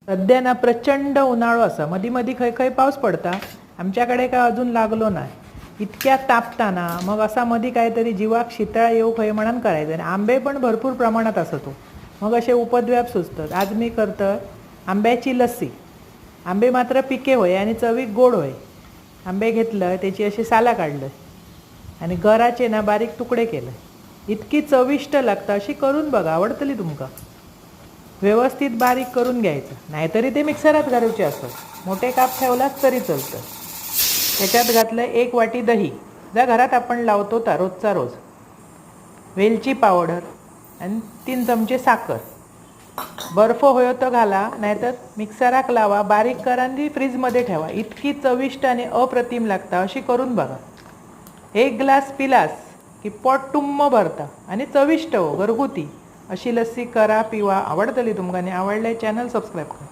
सध्या ना प्रचंड उन्हाळो असा, मधी मधी खंय खंय पाऊस पडता, आमच्याकडे काय अजून लागलो नाही. इतक्या तापताना मग असा मधी काहीतरी जीवाक शीतळा येऊ खंय म्हणून करायचं. आणि आंबे पण भरपूर प्रमाणात असतो, मग असे उपद्व्याप सुचतात. आज मी करतोय आंब्याची लस्सी. आंबे मात्र पिके होय आणि चवीक गोड होय. आंबे घेतलं, त्याची अशी साला काढलं आणि गराचे ना बारीक तुकडे केले. इतकी चविष्ट लागतं, अशी करून बघा, आवडतली तुमका. व्यवस्थित बारीक करून घ्यायचं, नाहीतरी ते मिक्सरात घालूचे असतात. मोठे काप ठेवलाच तरी चालतं. त्याच्यात घातलं 1 वाटी दही, ज्या घरात आपण लावतो ता रोजचा रोज. वेलची पावडर आणि 3 चमचे साखर. बर्फ होयो तो घाला, नाहीतर मिक्सराक लावा, बारीक करा आणि फ्रीजमध्ये ठेवा. इतकी चविष्ट आणि अप्रतिम लागता, अशी करून बघा. 1 ग्लास पिलास की पोट टुम्म भरता आणि चविष्ट हो, घरगुती अशी लस्सी करा, पिवा, आवडतली तुमका. आणि आवडल्यास चॅनल सबस्क्राईब करा.